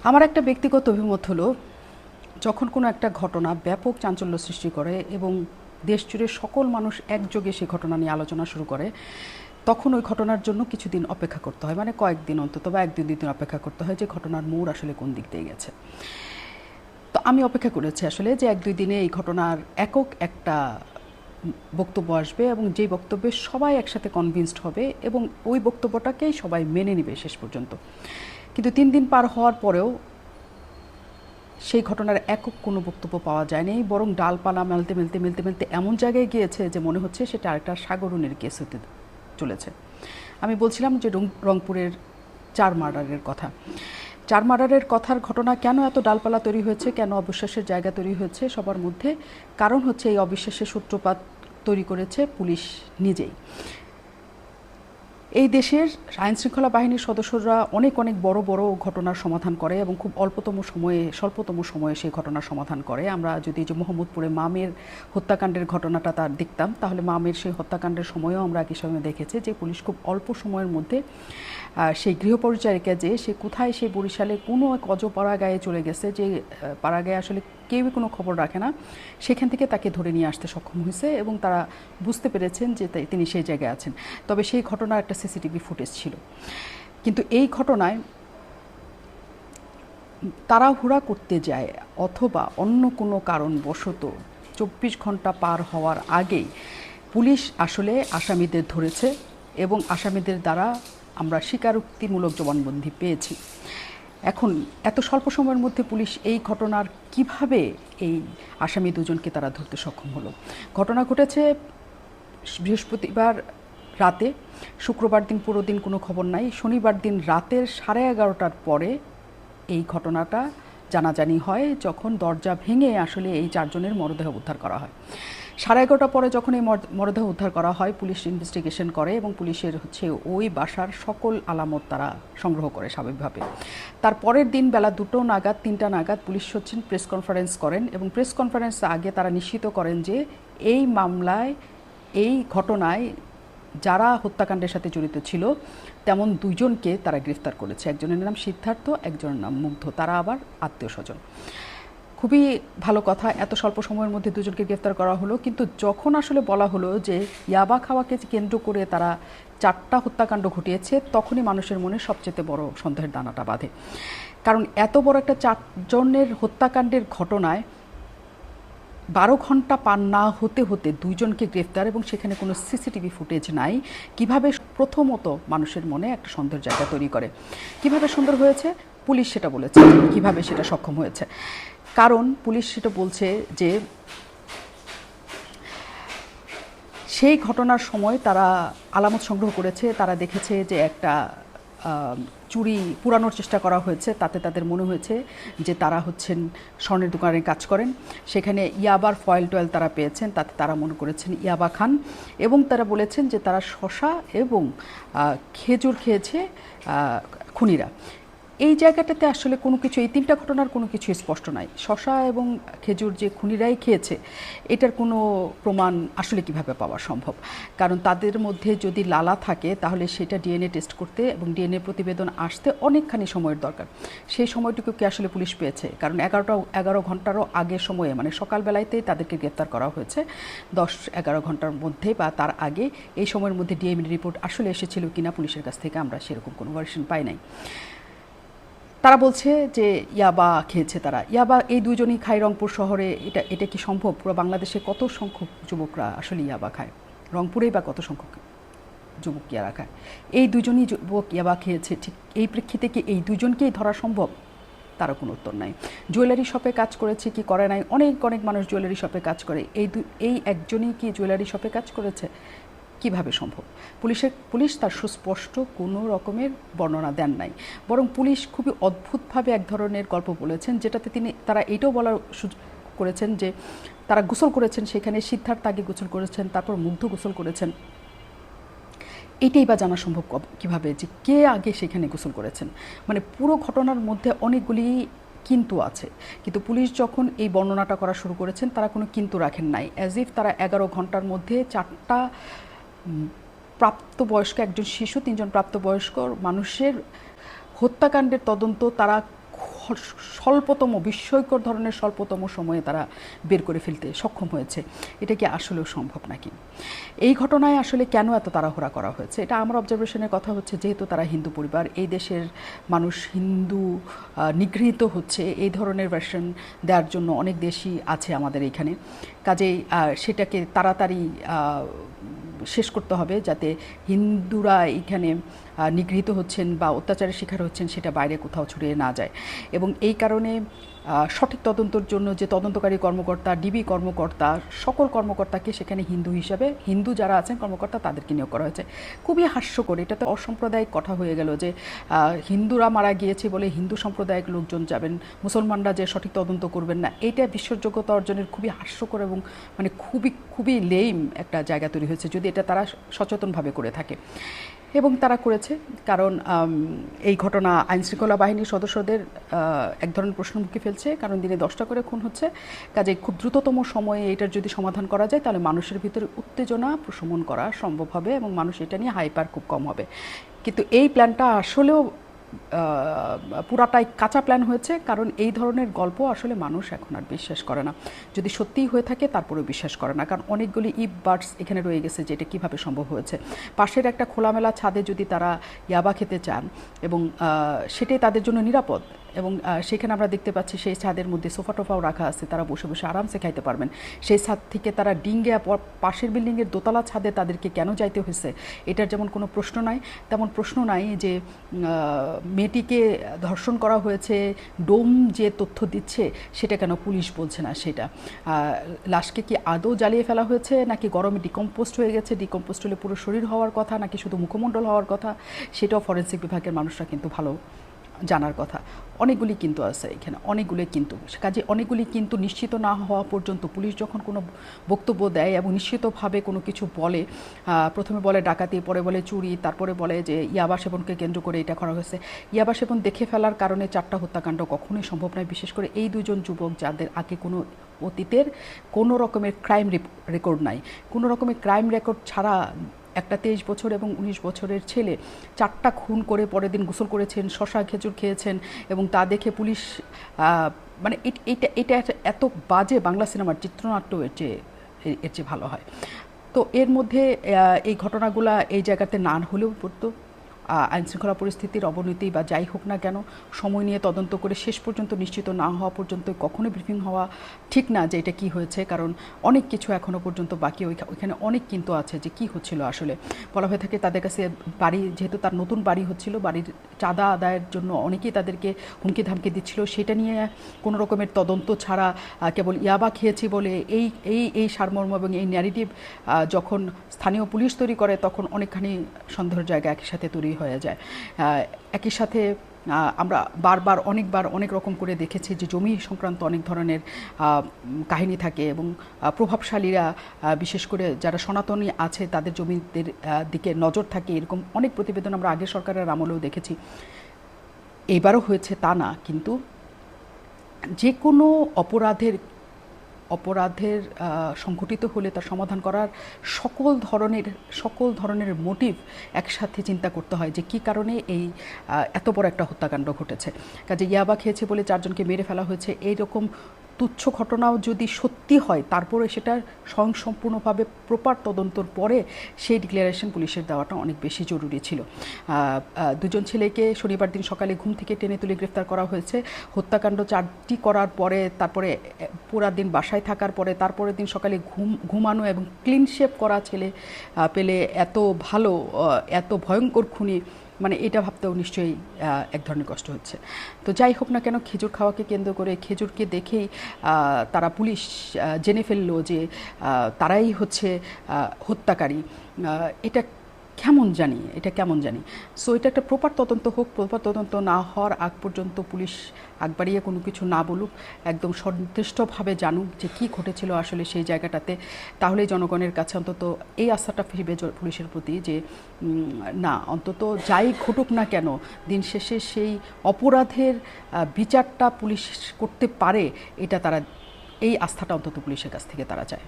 আমার একটা ব্যক্তিগত অভিমত হলো, যখন কোনো একটা ঘটনা ব্যাপক চাঞ্চল্য সৃষ্টি করে এবং দেশ জুড়ে সকল মানুষ একযোগে সেই ঘটনা নিয়ে আলোচনা শুরু করে, তখন ওই ঘটনার জন্য কিছুদিন অপেক্ষা করতে হয়, মানে কয়েকদিন অন্তত বা এক দুই দিন অপেক্ষা করতে হয় যে ঘটনার মোড় আসলে কোন দিক দিয়ে গেছে। তো আমি অপেক্ষা করেছি আসলে যে এক দুই দিনে এই ঘটনার একক একটা বক্তব্য আসবে এবং যেই বক্তব্যে সবাই একসাথে কনভিন্সড হবে এবং ওই বক্তব্যটাকেই সবাই মেনে নেবে শেষ পর্যন্ত। কিন্তু 3 দিন পার হওয়ার পরেও সেই ঘটনার একক কোনো বক্তব্য পাওয়া যায়নি, বরং ডালপালা মেলতে মেলতে মেলতে মেলতে এমন জায়গায় গিয়েছে যে মনে হচ্ছে সেটা আরেকটা সাগরণের কেস হতে চলেছে। আমি বলছিলাম যে রংপুরের 4 মার্ডারের কথা। 4 মার্ডারের কথার ঘটনা কেন এত ডালপালা তৈরি হয়েছে, কেন অবিশ্বাসের জায়গা তৈরি হয়েছে সবার মধ্যে, কারণ হচ্ছে এই অবিশ্বাসের সূত্রপাত তৈরি করেছে পুলিশ নিজেই। এই দেশের আইনশৃঙ্খলা বাহিনীর সদস্যরা অনেক অনেক বড় বড় ঘটনার সমাধান করে এবং খুব স্বল্পতম সময়ে সেই ঘটনার সমাধান করে। আমরা যদি যে মোহাম্মদপুরে মামের হত্যাকাণ্ডের ঘটনাটা তার দেখতাম, তাহলে মামের সেই হত্যাকাণ্ডের সময়ও আমরা একই সময় দেখেছি যে পুলিশ খুব অল্প সময়ের মধ্যে সেই গৃহপরিচারিকা যে সে কোথায়, সেই বরিশালে কোনো এক অজপাড়া গায়ে চলে গেছে, যে পাড়া গায়ে আসলে কেউই কোনো খবর রাখে না, সেখান থেকে তাকে ধরে নিয়ে আসতে সক্ষম হয়েছে এবং তারা বুঝতে পেরেছেন যে তিনি সেই জায়গায় আছেন। তবে সেই ঘটনার একটা সিসিটিভি ফুটেজ ছিল। কিন্তু এই ঘটনায় তাড়াহুড়া করতে যায় অথবা অন্য কোনো কারণবশত 24 ঘন্টা পার হওয়ার আগেই পুলিশ আসলে আসামিদের ধরেছে এবং আসামিদের দ্বারা আমরা স্বীকারোক্তিমূলক জবানবন্দি পেয়েছি। এখন এত স্বল্প সময়ের মধ্যে পুলিশ এই ঘটনার কিভাবে এই আসামি দুজনকে তারা ধরতে সক্ষম হলো? ঘটনা ঘটেছে বৃহস্পতিবার রাতে, শুক্রবার দিন পুরো দিন কোনো খবর নাই, শনিবার দিন রাতের 11:30টার পরে এই ঘটনাটা জানাজানি হয়, যখন দরজা ভেঙে আসলে এই 4 জনের মরদেহ উদ্ধার করা হয়। 11:30টার পরে যখন এই মরদেহ উদ্ধার করা হয়, পুলিশ ইনভেস্টিগেশন করে এবং পুলিশের ওই বাসার সকল আলামত তারা সংগ্রহ করে স্বাভাবিকভাবে। তার পরের দিন বেলা 2টো নাগাদ 3টা নাগাদ পুলিশ প্রেস কনফারেন্স করেন এবং প্রেস কনফারেন্স আগে তারা নিশ্চিত করেন যে এই মামলায়, এই ঘটনায় যারা হত্যাকাণ্ডের সাথে জড়িত ছিল তেমন 2 জনকে তারা গ্রেফতার করেছে। একজনের নাম সিদ্ধার্থ, একজনের নাম মুগ্ধ, তারা আবার আত্মীয় স্বজন। খুবই ভালো কথা, এত স্বল্প সময়ের মধ্যে 2 জনকে গ্রেফতার করা হলো। কিন্তু যখন আসলে বলা হলো যে ইয়াবা খাওয়াকে কেন্দ্র করে তারা 4টা হত্যাকাণ্ড ঘটিয়েছে, তখনই মানুষের মনে সবচেয়ে বড় সন্দেহের দানাটা বাঁধে। কারণ এত বড় একটা 4 জনের হত্যাকাণ্ডের ঘটনায় 12 ঘন্টা পার না হতে হতে 2 জনকে গ্রেফতার এবং সেখানে কোনো সিসিটিভি ফুটেজ নাই, কিভাবে প্রথমত মানুষের মনে একটা সন্দেহের জায়গা তৈরি করে। কিভাবে সুন্দর হয়েছে পুলিশ সেটা বলেছে, কিভাবে সেটা সক্ষম হয়েছে। কারণ পুলিশ সেটা বলছে যে সেই ঘটনার সময় তারা আলামত সংগ্রহ করেছে, তারা দেখেছে যে একটা চুরি পুরানোর চেষ্টা করা হয়েছে, তাতে তাদের মনে হয়েছে যে তারা স্বর্ণের দোকানে কাজ করেন। সেখানে ইয়াবার ফয়েল টয়েল তারা পেয়েছেন, তাতে তারা মনে করেছেন ইয়াবা খান এবং তারা বলেছেন যে তারা শসা এবং খেজুর খেয়েছে খুনিরা। এই জায়গাটাতে আসলে কোনো কিছু, এই 3টা ঘটনার কোনো কিছু স্পষ্ট নাই। শসা এবং খেজুর যে খুনিরাই খেয়েছে এটার কোনো প্রমাণ আসলে কিভাবে পাওয়া সম্ভব? কারণ তাদের মধ্যে যদি লালা থাকে তাহলে সেটা ডিএনএ টেস্ট করতে এবং ডিএনএ প্রতিবেদন আসতে অনেকখানি সময়ের দরকার। সেই সময়টুকু কি আসলে পুলিশ পেয়েছে? কারণ 11 ঘন্টারও আগের সময়ে, মানে সকালবেলাতেই তাদেরকে গ্রেপ্তার করা হয়েছে। 10-11 ঘন্টার মধ্যে বা তার আগে এই সময়ের মধ্যে ডিএনএ রিপোর্ট আসলে এসেছিল কিনা পুলিশের কাছ থেকে আমরা সেরকম কোনো ভার্সন পাই নাই। তারা বলছে যে ইয়াবা খেয়েছে তারা। ইয়াবা এই 2 জনই খায় রংপুর শহরে। এটা কি সম্ভব? পুরো বাংলাদেশে কত সংখ্যক যুবকরা আসলে ইয়াবা খায়? রংপুরেই বা কত সংখ্যক যুবক ইয়াবা খায়? এই 2 জনই যুবক ইয়াবা খেয়েছে, ঠিক এই প্রেক্ষিতে কি এই 2 জনকেই ধরা সম্ভব? তারও কোনো উত্তর নাই। জুয়েলারি শপে কাজ করেছে কি করে নাই? অনেক অনেক মানুষ জুয়েলারি শপে কাজ করে, এই একজনই কি জুয়েলারি শপে কাজ করেছে? কিভাবে সম্ভব? পুলিশ তার সুস্পষ্ট কোনো রকমের বর্ণনা দেন নাই, বরং পুলিশ খুবই অদ্ভুতভাবে এক ধরনের গল্প বলেছেন, যেটাতে তারা এইটাও বলার করেছেন যে তারা গোসল করেছেন, সেখানে সিদ্ধার্থ আগে গোসল করেছেন, তারপর মুগ্ধ গোসল করেছেন। এটাই বা জানা সম্ভব কিভাবে যে কে আগে সেখানে গোসল করেছেন? মানে পুরো ঘটনার মধ্যে অনেকগুলি কিন্তু আছে, কিন্তু পুলিশ যখন এই বর্ণনাটা করা শুরু করেছেন তারা কোনো কিন্তু রাখেন নাই। অ্যাজ ইফ তারা 11 ঘন্টার মধ্যে 4টা প্রাপ্তবয়স্ক, একজন শিশু, 3 জন প্রাপ্তবয়স্ক মানুষের হত্যাকাণ্ডের তদন্ত তারা স্বল্পতম বিস্ময়কর ধরনের স্বল্পতম সময়ে তারা বের করে ফেলতে সক্ষম হয়েছে। এটা কি আসলেও সম্ভব নাকি? এই ঘটনায় আসলে কেন এত তাড়াহুড়া করা হয়েছে, এটা আমার অবজারভেশনের কথা হচ্ছে যেহেতু তারা হিন্দু পরিবার, এই দেশের মানুষ হিন্দু নিগৃহীত হচ্ছে, এই ধরনের ভার্সন দেওয়ার জন্য অনেক দেশই আছে আমাদের এখানে। কাজেই সেটাকে তাড়াতাড়ি শেষ করতে হবে যাতে হিন্দুরা এখানে নিগৃহীত হচ্ছেন বা অত্যাচারের শিকার হচ্ছেন সেটা বাইরে কোথাও ছড়িয়ে না যায়। এবং এই কারণে সঠিক তদন্তের জন্য যে তদন্তকারী কর্মকর্তা, ডিবি কর্মকর্তা, সকল কর্মকর্তাকে সেখানে হিন্দু হিসাবে, হিন্দু যারা আছেন কর্মকর্তা তাদেরকে নিয়োগ করা হয়েছে। খুবই হাস্যকর, এটা তো অসাম্প্রদায়িক কথা হয়ে গেল যে হিন্দুরা মারা গিয়েছে বলে হিন্দু সাম্প্রদায়িক লোকজন যাবেন, মুসলমানরা যে সঠিক তদন্ত করবেন না, এইটা বিশ্বাসযোগ্যতা অর্জনের খুবই হাস্যকর এবং মানে খুবই খুবই লেম একটা জায়গা তৈরি হয়েছে যদি এটা তারা সচেতনভাবে করে থাকে। এবং তারা করেছে, কারণ এই ঘটনা আইনশৃঙ্খলা বাহিনীর সদস্যদের এক ধরনের প্রশ্নমুখী ফেলছে, কারণ দিনে 10টা করে খুন হচ্ছে। কাজে খুব দ্রুততম সময়ে এটার যদি সমাধান করা যায় তাহলে মানুষের ভিতরে উত্তেজনা প্রশমন করা সম্ভব হবে এবং মানুষ এটা নিয়ে হাইপার খুব কম হবে। কিন্তু এই প্ল্যানটা আসলেও পুরাটাই কাঁচা প্ল্যান হয়েছে, কারণ এই ধরনের গল্প আসলে মানুষ এখন আর বিশ্বাস করে না। যদি সত্যিই হয়ে থাকে তারপরেও বিশ্বাস করে না, কারণ অনেকগুলি ইফ বার্ডস এখানে রয়ে গেছে যে এটা কীভাবে সম্ভব হয়েছে। পাশের একটা খোলামেলা ছাদে যদি তারা ইয়াবা খেতে চান এবং সেটাই তাদের জন্য নিরাপদ, এবং সেখানে আমরা দেখতে পাচ্ছি সেই ছাদের মধ্যে সোফা টোফাও রাখা আছে, তারা বসে বসে আরামসে খাইতে পারবেন। সেই ছাদ থেকে তারা ডিঙ্গে পাশের বিল্ডিংয়ের দোতলা ছাদে তাদেরকে কেন যাইতে হয়েছে, এটার যেমন কোনো প্রশ্ন নাই, তেমন প্রশ্ন নাই যে মেয়েটিকে ধর্ষণ করা হয়েছে, ডোম যে তথ্য দিচ্ছে সেটা কেন পুলিশ বলছে না। সেটা লাশকে কি আদৌ জ্বালিয়ে ফেলা হয়েছে নাকি গরমে ডিকম্পোস্ট হয়ে গেছে, ডিকম্পোস্ট হলে পুরো শরীর হওয়ার কথা নাকি শুধু মুখমণ্ডল হওয়ার কথা, সেটাও ফরেন্সিক বিভাগের মানুষরা কিন্তু ভালো জানার কথা। অনেকগুলি কিন্তু আছে এখানে, অনেকগুলি কিন্তু, কাজে অনেকগুলি কিন্তু নিশ্চিত না হওয়া পর্যন্ত পুলিশ যখন কোনো বক্তব্য দেয় এবং নিশ্চিতভাবে কোনো কিছু বলে, প্রথমে বলে ডাকাতি, পরে বলে চুরি, তারপরে বলে যে ইয়াবা সেবনকে কেন্দ্র করে এটা করা হয়েছে। ইয়াবা সেবন দেখে ফেলার কারণে 4টা হত্যাকাণ্ড কখনোই সম্ভব নয়, বিশেষ করে এই দুজন যুবক যাদের আগে কোনো অতীতের কোনো রকমের ক্রাইম রেকর্ড নাই। কোনো রকমের ক্রাইম রেকর্ড ছাড়া একটা 23 বছর এবং 19 বছরের ছেলে 4টা খুন করে পরের দিন গোসল করেছেন, শশা খেজুর খেয়েছেন, এবং তা দেখে পুলিশ মানে এটা এত বাজে বাংলা সিনেমার চিত্রনাট্য এর চেয়ে ভালো হয়। তো এর মধ্যে এই ঘটনাগুলা এই জায়গাতে না হলেও পড়তো। আইনশৃঙ্খলা পরিস্থিতির অবনতি বা যাই হোক না কেন, সময় নিয়ে তদন্ত করে শেষ পর্যন্ত নিশ্চিত না হওয়া পর্যন্ত কখনোই ব্রিফিং হওয়া ঠিক না যে এটা কী হয়েছে, কারণ অনেক কিছু এখনও পর্যন্ত বাকি। ওইখানে অনেক কিন্তু আছে যে কী হচ্ছিল আসলে। বলা হয়ে থাকে তাদের কাছে বাড়ি, যেহেতু তার নতুন বাড়ি হচ্ছিল, বাড়ির চাঁদা আদায়ের জন্য অনেকেই তাদেরকে হুমকি ধামকি দিচ্ছিল, সেটা নিয়ে কোনো রকমের তদন্ত ছাড়া কেবল ইয়াবা খেয়েছি বলে এই সারমর্ম এবং এই ন্যারেটিভ যখন স্থানীয় পুলিশ তৈরি করে তখন অনেকখানি সন্দেহের জায়গা একই সাথে তৈরি হয়ে যায়। একই সাথে আমরা অনেকবার অনেক রকম করে দেখেছি যে জমি সংক্রান্ত অনেক ধরনের কাহিনী থাকে এবং প্রভাবশালীরা বিশেষ করে যারা সনাতনী আছে তাদের জমিদের দিকে নজর থাকে, এরকম অনেক প্রতিবেদন আমরা আগের সরকারের আমলেও দেখেছি। এইবারও হয়েছে তা না, কিন্তু যে কোনো অপরাধের সংঘটিত হলে তার সমাধান করার সকল ধরনের মোটিভ একসাথে চিন্তা করতে হয় যে কী কারণে এই এত বড় একটা হত্যাকাণ্ড ঘটেছে। কাজে ইয়াবা খেয়েছে বলে 4জনকে মেরে ফেলা হয়েছে, এইরকম তুচ্ছ ঘটনাও যদি সত্যি হয় তারপরে সেটা স্বয়ংসম্পূর্ণভাবে প্রপার তদন্তর পরে সেই ডিক্লারেশন পুলিশের দেওয়াটা অনেক বেশি জরুরি ছিল। 2জন ছেলেকে শনিবার দিন সকালে ঘুম থেকে টেনে তুলে গ্রেফতার করা হয়েছে। হত্যাকাণ্ড 4টি করার পরে তারপরে পুরা দিন বাসায় থাকার পরে তারপরের দিন সকালে ঘুমানো এবং ক্লিন শেপ করা ছেলে পেলে এত ভালো, এত ভয়ঙ্কর খুনি, মানে এটা ভাবতেও নিশ্চয়ই এক ধরনের কষ্ট হচ্ছে। তো যাই হোক না কেন, খেজুর খাওয়াকে কেন্দ্র করে খেজুরকে দেখেই তারা পুলিশ জেনে ফেললো যে তারাই হচ্ছে হত্যাকারী। এটা কেমন জানি। সো এটা একটা প্রপার তদন্ত হোক, প্রপার তদন্ত না হওয়ার আগ পর্যন্ত পুলিশ আগ বাড়িয়ে কোনো কিছু না বলুক, একদম সন্তুষ্টভাবে জানুক যে কী ঘটেছিল আসলে সেই জায়গাটাতে। তাহলেই জনগণের কাছে অন্তত এই আস্থাটা ফিরবে পুলিশের প্রতি যে না, অন্তত যাই ঘটুক না কেন দিন শেষে সেই অপরাধের বিচারটা পুলিশ করতে পারে, এটা তারা, এই আস্থাটা অন্তত পুলিশের কাছ থেকে তারা চায়।